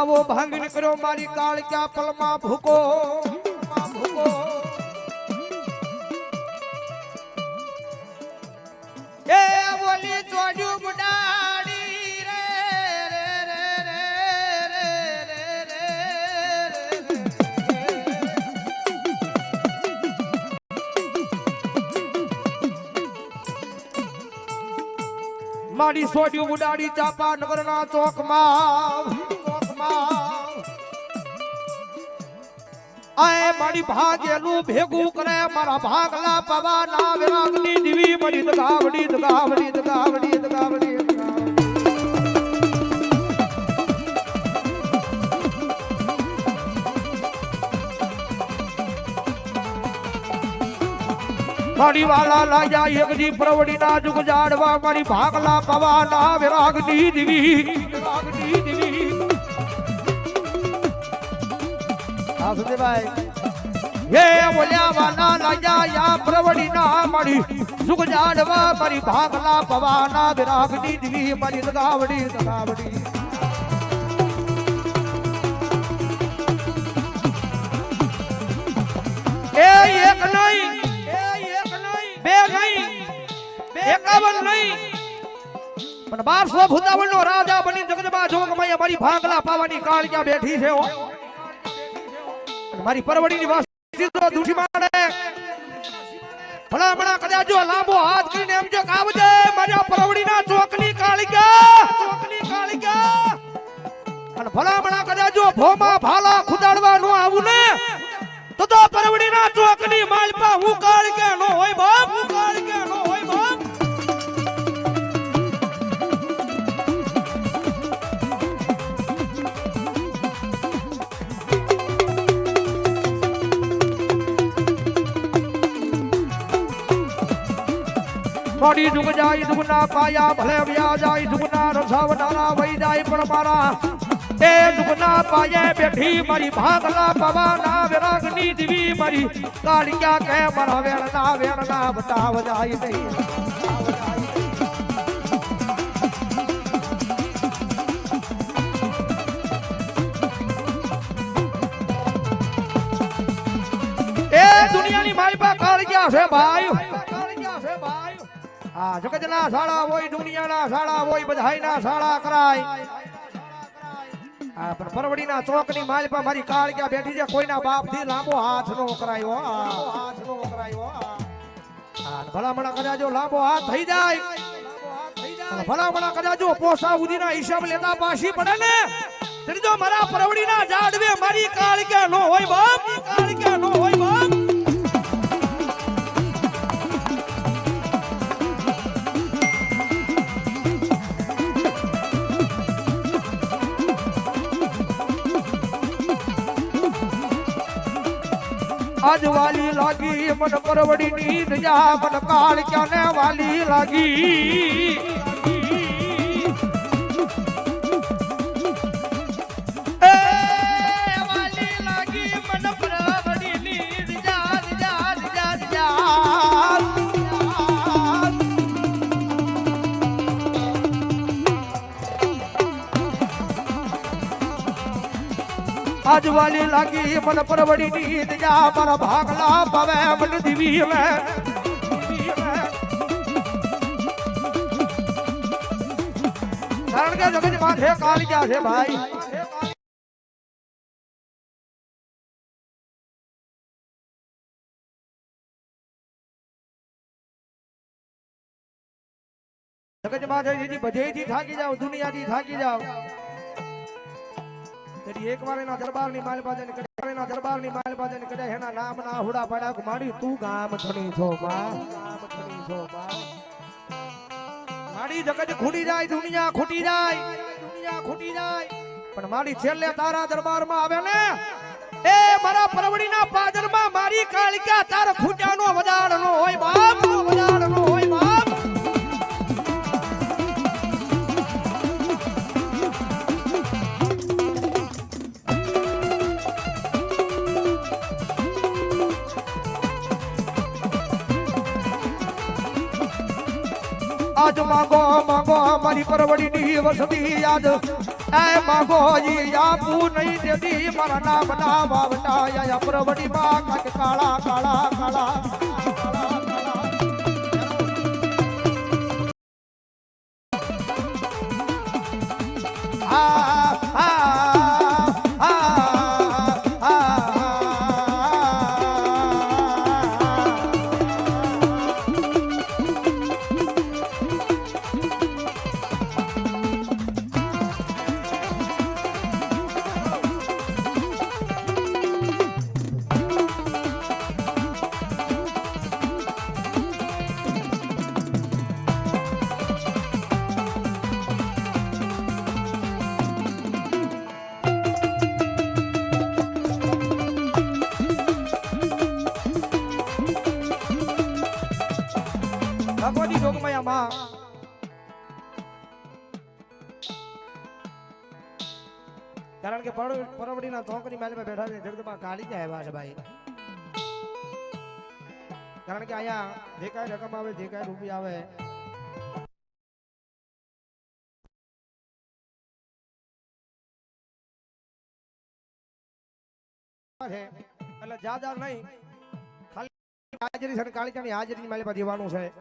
मावो भांगी करो मारी काल क्या पलमा भूको ए बोली चोजू बुडाड़ी रे रे रे रे रे रे रे मारी सोजू बुडाड़ी चापा नगरना चौक आए मारी भागेलू भेगू करे मारा भागला पवाना विरागनी दिवी मरी दगावड़ी दगावड़ी दगावड़ी दगावड़ी मारी वाला लाया एक जी प्रवड़ी ना जुग जाड़वा मारी भागला पवाना विरागनी दिवी भाई ये बोलिया वाला लाया या प्रवड़ी ना मरी सुख जाड़वा मरी भागला पवाना विरागनी दिवी मरी दगावड़ी दगावड़ी एक नहीं बे नहीं 51 नहीं पण 1257 नो राजा बनी जगदबा जोग में हमारी भागला पावानी काल क्या बैठी है हो मारी परवड़ी निवासी तो दूठी माने भला बड़ा कदा जो लांबो हाथ કરીને એમ જો કાવજે મારા પરવડીના ચોકની કાળિકા અને ભલા બડા કદા જો ભોમા ભાલા ખુદાડવા નો આવું ને તો પરવડીના ચોકની માલપા હું કાળિકે નો હોય બાપ मोड़ी जुग जाई दुगना पाया भले व्या जाई दुगना रसावनारा वही जाई पण मारा ए दुगना पाए बैठी मारी भागला पवाना विरागनी दिवी मारी कालिया के मरा वेणना बताव जाई नहीं ए दुनिया नी मारी पा कालिया से भाई जगजना साड़ा वही दुनिया ना साड़ा वही बधाई ना साड़ा कराय पर परवड़ी ना चौकनी माल पर मारी काल क्या बैठी जे कोई ना बाप थी लांबो हाथ नो करायो भला मणा कदा जो लांबो हाथ થઈ જાય भला मणा कदा जो पोसा उदीना हिसाब लेता पाशी पड़े ने तरी जो मारा परवड़ी ना जाडवे मारी काल क्या नो होय बाप आज वाली लागी मन परवड़ी नींद जा मन काल क्या ने वाली लागी वाली लागी मन परवड़ी नींद जा आज वाली लागी मन परवड़ी नींद जा मन भागला पवे मन दिवी में शरण के जगत माथे काल क्या है भाई जगत माथे जी बधे थी थाकी जाओ दुनिया थी थाकी जाओ एक बार ना दरबार नी माल बाजन करे ना दरबार नी माल बाजन करे है ना नाम ना हुड़ा पड़ा माड़ी तू गाम थणी थो माड़ी जगत खुटी जाय दुनिया खुटी जाय पण माड़ी छेले तारा दरबार में आवे ने ए मारा परवड़ी ना पाजन में मारी कालिका तार खुट्यानो वजाड़नो होय बाप आज मांगो मांगो हमारी परवड़ी नी वसती आज એ માગોજી આપું નહીં દેદી મારા નામ ના વાવટા યા પરવડી માં કાક કાળા કાળા કાળા ભગવતી જોગમાયા માં કારણ કે પરવડીના ચોકની માલે બેઠા છે જગદમાં કાઢી જાય એવા છે ભાઈ કારણ કે અહીંયા જે કાંઈ રકમ આવે જે કાંઈ રૂપિયા આવે એટલે જાદાર નહીં ખાલી હાજરી છે કાળીચાની હાજરી મારી પાસે દેવાનું છે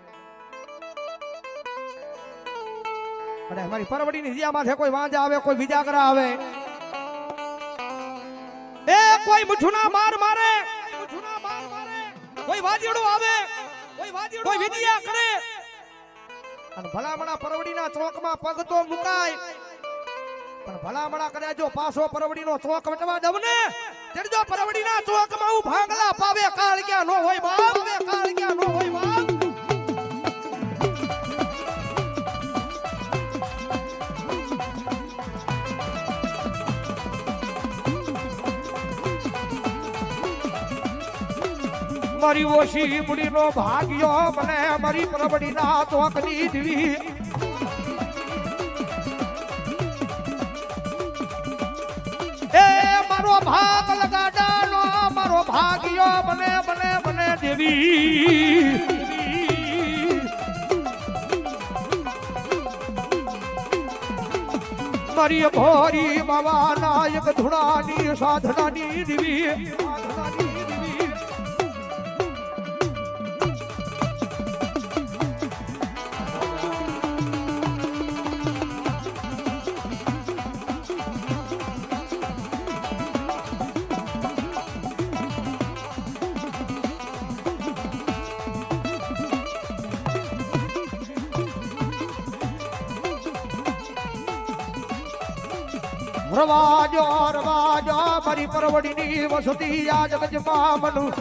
અને અમારી પરવડીની હિયામાં છે કોઈ વાંજા આવે કોઈ વિજાગરા આવે એ કોઈ મુઠુના માર મારે કોઈ વાજીડો આવે કોઈ વિધિયા કરે અને ભલામણા પરવડીના ચોકમાં પગ તો મુકાય પણ ભલામણા કરે જો પાછો પરવડીનો ચોક વટવા દવ ને ત્યારે જો પરવડીના ચોકમાં હું ભાંગલા પાવે કાળ ક્યાં નો હોય બાપ કાળ ક્યાં નો હોય બાપ મારી ઓછી બુડીનો ભાગ્યો મને મારી પરવડીના ચોકની દીવી એ મારો ભાગ લગાડાનો મારો ભાગ્યો બને બને બને દેવી મારી ભોરી બાબા નાયક ધુણાની સાધનાની દેવી રવાજો રવાજો મારી પરવડીની વસતી આ જગજમાં મનુ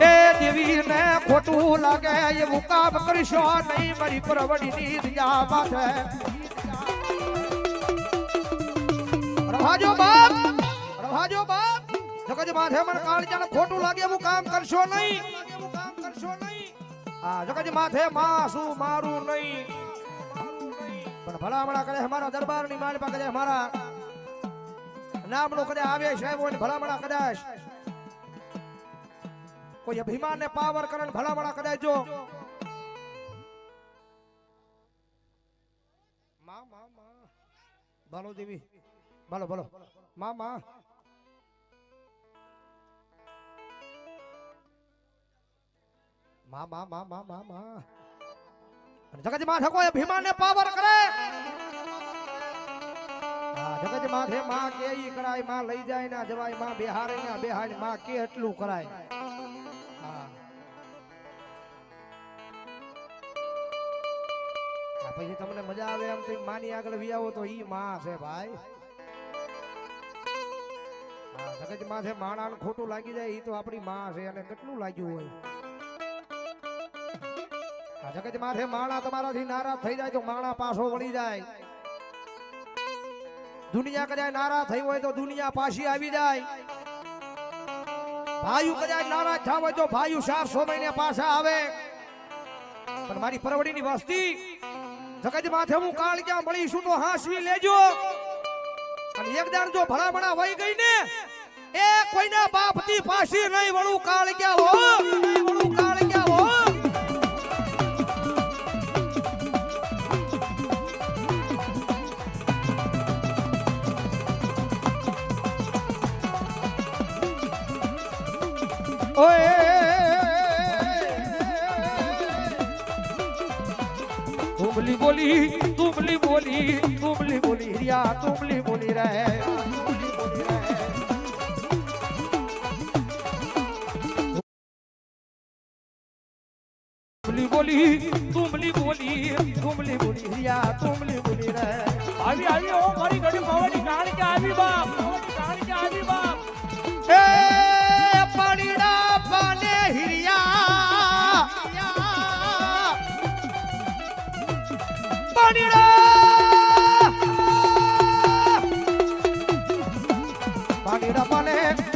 એ દેવીને ખોટું લાગે એવું કામ કરશો નહીં મારી પરવડીની દિયા માથે રવાજો બાપ જગજ માથે મને કાળજાને ખોટું લાગે એવું કામ કરશો નહીં આ જગજ માથે માસું મારું નહીં પણ ભલામણા કરે અમારા દરબારની માલપા કરે અમારા નામનો કદાચ આવે સાહેબ હોય ભલામણા કદાચ કોઈ અભિમાન ને પાવર કરે ભલામણા કદાચ જો માં માં માં બાલો દેવી બાલો બાલો માં માં માં માં માં માં માં માં જગત માથે કોઈ અભિમાન ને પાવર કરે જગત માથે માં કે ઈ કરાય માં લઈ જાય ના જવાય માં બેહારે ના બેહાય માં કે એટલું કરાય પછી તમને મજા આવે એમ તો માની આગળ વિયાવો તો ઈ માં છે ભાઈ જગત માથે માણાને ખોટું લાગી જાય ઈ તો આપણી માં છે અને કેટલું લાગ્યું હોય જગત માથે માણા તમારાથી નારાજ થઈ જાય તો માણા પાછો વળી જાય દુનિયા કદાચ નારાજ થઈ હોય તો દુનિયા પાછી આવી જાય ભાઈઓ કદાચ નારાજ થા હોય તો ભાઈઓ 400 મહિને પાછા આવે પણ મારી પરવડીની વસ્તી જગત માથે હું કાળ ક્યાં મળીશું તો હાંસવી લેજો અને એકદાર જો ભલામણા વહી ગઈ ને એ કોઈના બાપથી પાછી નહીં વળું કાળ ક્યાં હો વળું કાળ ક્યાં હો ઓય તુમલી બોલી તુમલી બોલી તુમલી બોલી રિયા તુમલી બોલી રે તુમલી બોલી રિયા તુમલી બોલી રે આવી આવી ઓ મારી ગડી માવાની કાણી કે આવી બાપ માવાની કાણી કે આવી બાપ એ પાણીડા પાને હિરિયા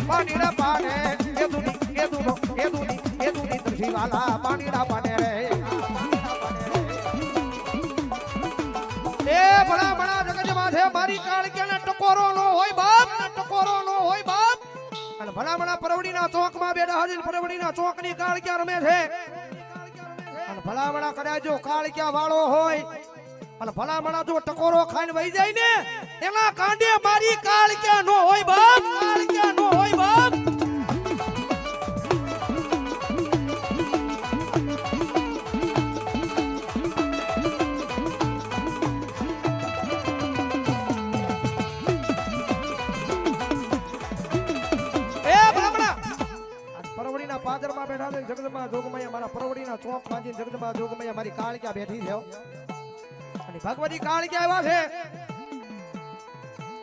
પાણીડા પાને એદુની તરસી વાલા પાણીડા પાને રે એ ભલા ભલા જગત માથે મારી કાળક્યાને ટકોરો નો હોય બાપ ટકોરો નો હોય બાપ અને ભલા ભલા પરવડીના ચોકમાં બેઠા હાજર પરવડીના ચોકની કાળક્યા રમે છે અને ભલા ભલા કદાચ જો કાળક્યા વાળો હોય અને ભલા ભલા જો ટકોરો ખાઈને વહી જાય ને એના કાંડે મારી કાળક્યા નો હોય બાપ કાળક્યા નો હોય બાપ પાદરમાં બેઠા છે જગદંબા જોગમૈયા મારા પરવડીના ચોક માંજી જગદંબા જોગમૈયા મારી કાળક્યા બેઠી છે અને ભગવતી કાળક્યા આવ્યા છે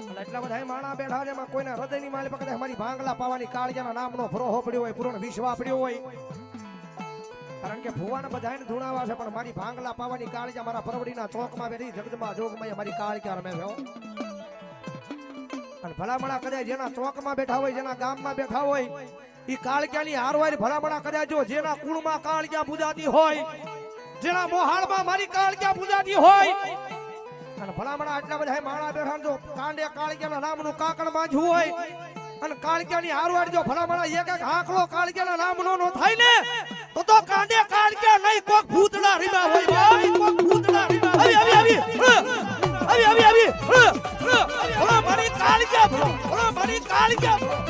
અને એટલા બધા માણા બેઠા છે એમાં કોઈના હૃદયની માલ પકડે મારી ભાંગલા પાવાની કાળક્યાના નામનો ભરોહો પડ્યો હોય પૂર્ણ વિશ્વા પડ્યો હોય કારણ કે ભુવાને બધાને ધૂણાવા છે પણ મારી ભાંગલા પાવાની કાળક્યા મારા પરવડીના ચોકમાં બેઠી જગદંબા જોગમૈયા મારી કાળક્યા રમે છે અને ભલામણા કદાચ જેના ચોકમાં બેઠા હોય જેના ગામમાં બેઠા હોય ઈ કાળક્યાની હારવારી ભલામણા કર્યા જો જેના કુળમાં કાળક્યા પૂજાતી હોય જેના મોહાળમાં મારી કાળક્યા પૂજાતી હોય અને ભલામણા આટલા બધા માણા બેઠા જો કાંડે કાળક્યાના નામનું કાકણ માંજ્યું હોય અને કાળક્યાની હારવારી જો ભલામણા એક એક હાકલો કાળક્યાના નામનો નો થાય ને તો કાંડે કાળક્યા નહીં કોક ભૂતડા રીમા હોય ભાઈ કોક ભૂતડા રીમા આવી ઓલો મારી કાળક્યા ભલો ઓલો મારી કાળક્યા ભલો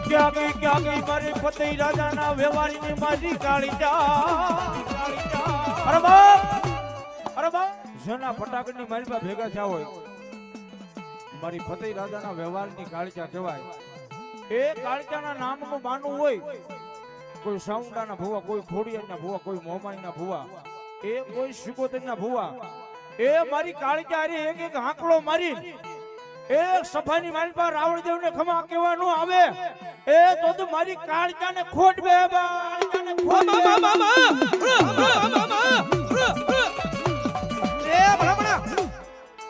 ક્યાં ગઈ મારી ફતેહ રાજાના વ્યવહારની માજી કાળીજા અરે બાપ જેના ફટાકડની મારી પાસે ભેગા થયા હોય મારી ફતેહ રાજાના વ્યવહારની કાળીજા કહેવાય એ કાળીજાના નામનું માનવું હોય કોઈ સાઉન્ડાના ભુવા કોઈ ખોડિયાના ભુવા કોઈ મોમાઈના ભુવા એ કોઈ શિકોતરના ભુવા એ મારી કાળીજા એક એક હાંકડો મારી એ સભાની મારી પર રાવણદેવ ને ખમા કહેવાનું આવે એ તો મારી કાળજાને ખોટ બે કાળજાને ખોટ એ ભલામણા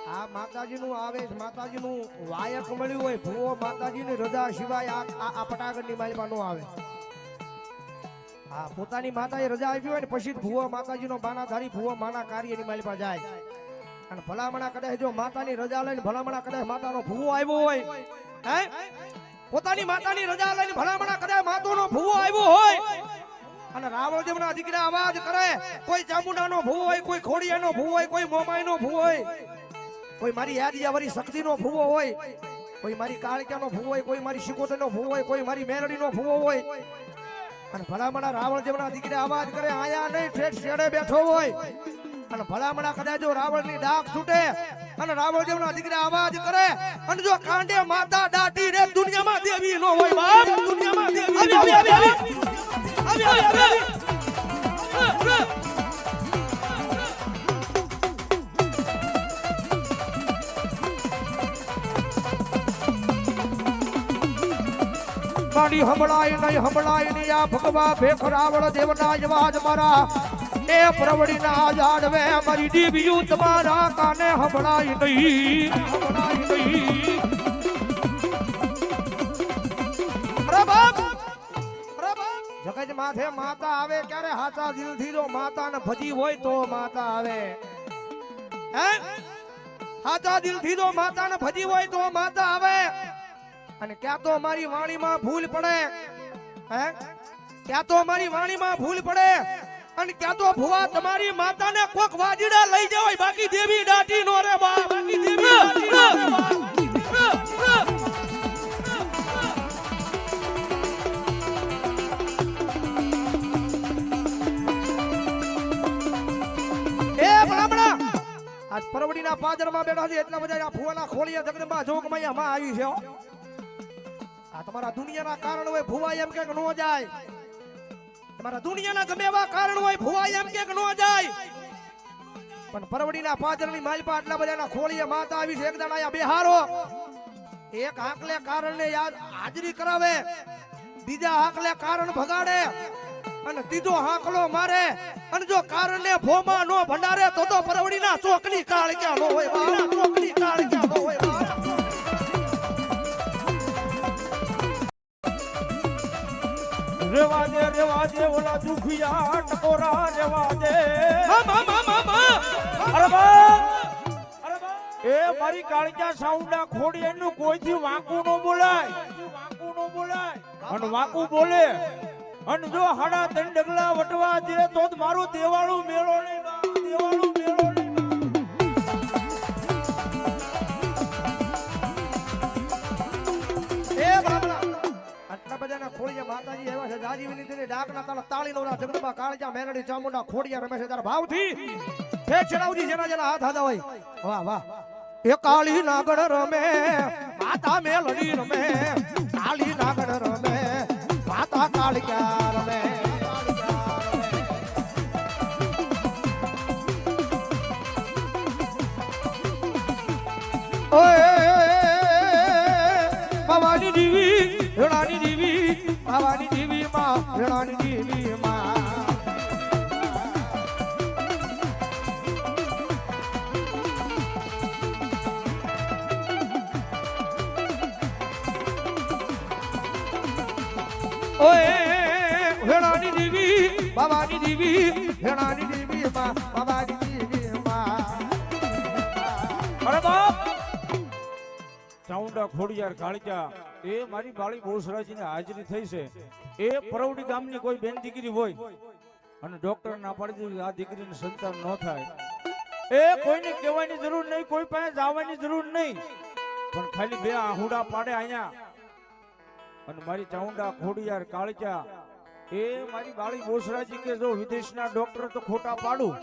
આ માતાજીનું આવે માતાજીનું વાયક મળ્યું હોય ભૂવો માતાજીની રજા સિવાય આ પટાગરની માલમાં નો આવે આ પોતાની માતાએ રજા આપી હોય ને પછી ભૂવો માતાજીનો બાનાધારી ભૂવો માના કાર્યની માલમાં જાય અને ભલામણા કદાચ જો માતાની રજા લઈને ભલામણા કદાચ માતાનો ભૂવો આવ્યો હોય હે પોતાની માતાની રજા લઈને ભલામણા કદાચ માતાનો ભૂવો આવ્યો હોય અને રાવણદેવના દીકરા અવાજ કરે કોઈ ચામુંડાનો ભૂવો હોય કોઈ ખોડિયાનો ભૂવો હોય કોઈ મોમાઈનો ભૂવો હોય કોઈ મારી યાદિયાવરી શક્તિનો ભૂવો હોય કોઈ મારી કાળક્યાનો ભૂવો હોય કોઈ મારી શિકોતરનો ભૂવો હોય કોઈ મારી મેરડીનો ભૂવો હોય અને ભલામણા રાવણદેવના દીકરા અવાજ કરે આયા નહીં ઠેઠ શેડે બેઠો હોય અને ભલામણા કદાચ જો રાવણની ડાક છૂટે અને રાવણદેવના દીકરા અવાજ કરે અને જો કાંડે માતા દાટી રે દુનિયામાં દેવી નો હોય બાપ દુનિયામાં દેવી આવી મારી હમળાય નહીં આ ભગવા ભેખ રાવણ દેવના અવાજ મારા એ પ્રવડીના જાડવે મારી દીવ્યું તમારા કાને હમળાય નહીં જગત માથે માતા આવે ક્યારે હાચા દિલથી જો માતાને ભજી હોય તો માતા આવે હે હાચા દિલથી જો માતાને ભજી હોય તો માતા આવે અને ક્યાં તો મારી વાણીમાં ભૂલ પડે હે ક્યાં તો મારી વાણીમાં ભૂલ પડે અને ક્યાં તો ભુવા તમારી માતાને કોક વાજીડા લઈ જાય બાકી દેવી દાટી નો રે બા બાકી દેવી દાટી નો રે બા પરવડીના પાદરમાં બેઠા છે એટલા બધા આ ફુવાના ખોળિયા જગદંબા જોગમૈયા માં આવી છે હો. આ તમારા દુનિયાના કારણ હોય ભુવા એમ કે ન જાય. તમારા દુનિયાના ગમે એવા કારણ હોય ભુવા એમ કે ન જાય. પણ પરવડીના પાદરની માલપા આટલા બધાના ખોળિયા માતા આવી છે. એક દાડા આયા બેહારો. એક આંકલે કારણને યાદ હાજરી કરાવે, બીજા આંકલે કારણ ભગાડે અને ત્રીજો હાંકલો મારે અને જો કારણને ભોમાં નો ભંડારે તો પરવડીના ચોકની કાળ ક્યાં નો હોય મારા ચોકની કાળ ક્યાં નો હોય મારા. રેવા દે ઓલા દુખિયા ટકોરા રેવા દે. અરે એ મારી કાળજા સાઉન્ડા ખોડી એનું કોઈથી વાંકું ન બોલાય. અને વાંકું બોલે અને જો હાડા ત્રણ ડગલા વટવા દે તો જ મારું દેવાળું મેળો નહીં બા, દેવાળું મેળો નહીં બા. એ બાબલા આટલા બધાના ખોડિયા માતાજી એવા છે જાજીવીની તેની ડાકના તાળા તાળીનોના જગદંબા કાળજા મેરડી ચામુંડા ખોડિયા રમે છે તારા ભાવથી હે ચડાવજી જેના જેના હાથ હાથા હોય. વાહ વાહ. એ કાળી નાગણ રમે માતા મેલડી રમે, કાળી નાગણ રમે માતા કાળિયા રમે. ઓય ભવાની દેવી વેણાની દેવી, ભવાની દેવી માં વેણાની દેવી માં. ઓય વેણાની દેવી ભવાની દેવી, વેણાની દેવી માં ભવાની દેવી માં. અરે બાપ ચાઉંડા ખોડિયાર કાળજા એ મારી બાળી બોસરાજીને હાજરી થઈ છે. એ પરવડી ગામની કોઈ બેન દીકરી હોય અને ડોક્ટર ના પાડી દે આ દીકરીને સંતાન ન થાય, એ કોઈને કહેવાની જરૂર નહીં, કોઈ પાસે જવાની જરૂર નહીં, પણ ખાલી બે આહુડા પાડે અહીંયા અને મારી ચાઉંડા ખોડિયાર કાળજા એ મારી બાળી બોસરાજી કે જો વિદેશના ડોક્ટર તો ખોટા પાડું,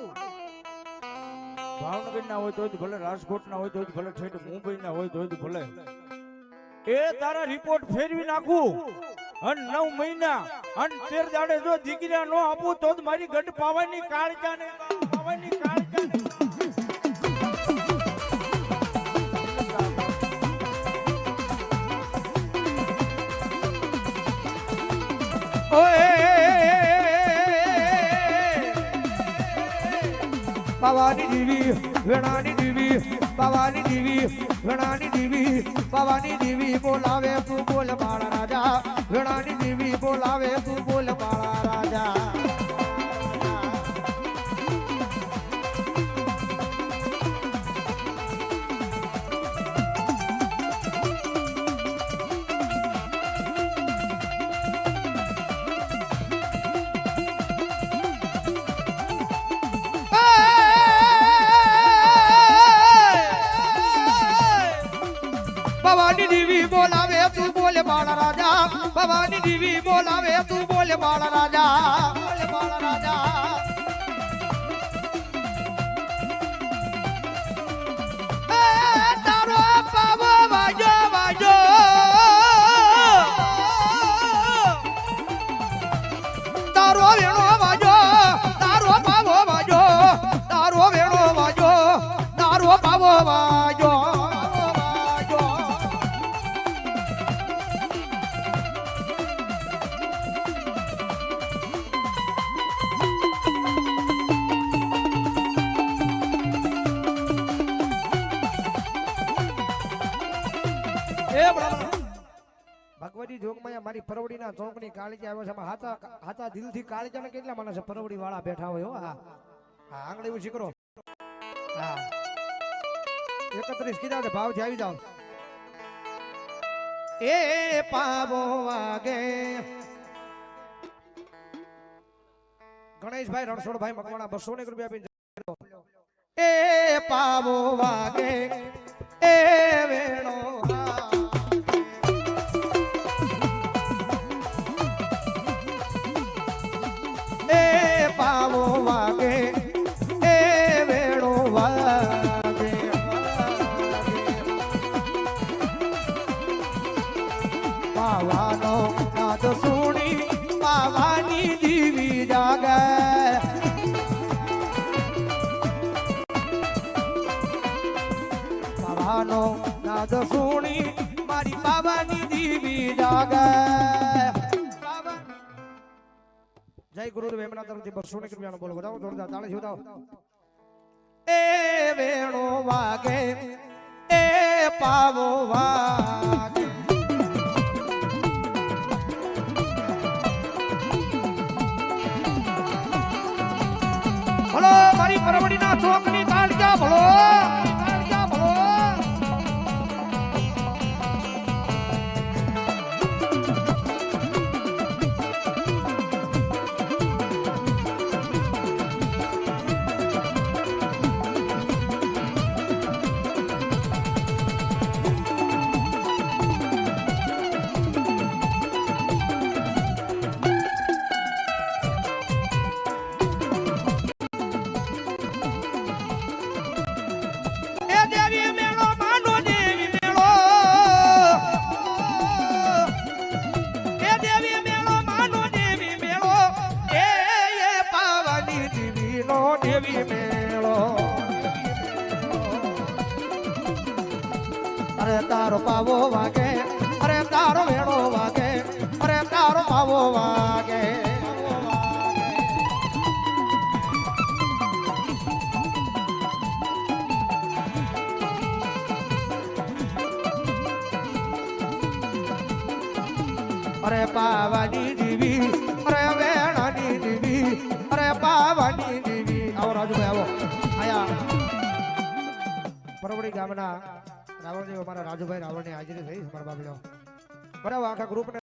ભાવનગર ના હોય તો ભલે, રાજકોટ ના હોય તો ભલે, ઠેઠ મુંબઈ ના હોય તો ભલે, એ તારા રિપોર્ટ ફેરવી નાખું અને 9 મહિના અને 13 દાડે જો દીકરા નો આપું તો મારી ગઢ પાવાની કાળજા ને પાવાની કાળજા ને. ભવાની દેવી વેણાની દેવી, ભવાની દેવી વેણાની દેવી, ભવાની દેવી બોલાવે તું બોલ મારા રાજા, વેણાની દેવી બોલાવે તું બોલ મારા રાજા. ભવાની દેવી બોલાવે તું બોલે મારા રાજા, ભવાની દેવી બોલાવે તું બોલે મારા રાજા, બોલે મારા રાજા. તારો પાવો વાજો વાજો, તારો વેણો વાજો, તારો પાવો વાજો, તારો વેણો વાજો, તારો પાવો વાજો. ભગવતી જોગમાં મારી પરવડીના ચોકની કાળજી આવ્યો છે. હાથા દિલથી કાળજાને કેટલા માણસ પરવડી વાળા બેઠા હોય હો. હા હા આંગળી ઊંચી કરો. હા 31 કીધા છે ભાવથી આવી જાવ. એ પાવો વાગે ગણેશભાઈ રણછોડભાઈ મકવાણા 200 રૂપિયા આપીને એ પાવો વાગે એ વેણો પાવો વાગે એ વેણો વાગે. પાવાનો નાદ સુણી પાવાની દીવી જાગે પાવાનો નાદ સુણી મારી પાવાની દીવી જાગે જય ગુરુદેવ એમના તરફથી 200 રૂપિયાનો બોલો બતાવો જોરદાર તાળી બતાવો એ વેણો વાગે એ પાવો વાગે ભલો મારી પરવડીના ચોકની તાળિયા ભલો તાળિયા ભલો અરે તારો પાવો વાગે અરે તારો વેણો વાગે અરે તારો પાવો વાગે અરે પાવાની દીવી અરે વેણાની દીવી અરે પાવાની દીવી આવો રાજુભાઈ આવો આયા પરવડી ગામના રાવણદેવ અમારા રાજુભાઈ રાવણની હાજરી થઈ અમારા બાબલો બરાબર આખા ગ્રુપને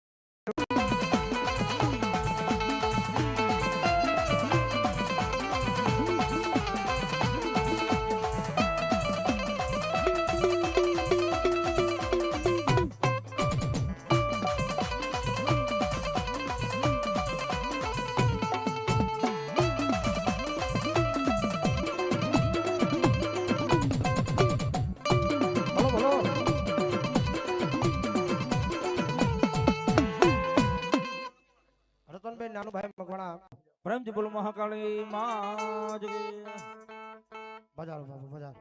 નાનું ભાઈ મગવાણા પ્રેમથી બોલો મહાકાળી માં જય બજારો બાબુ બજાર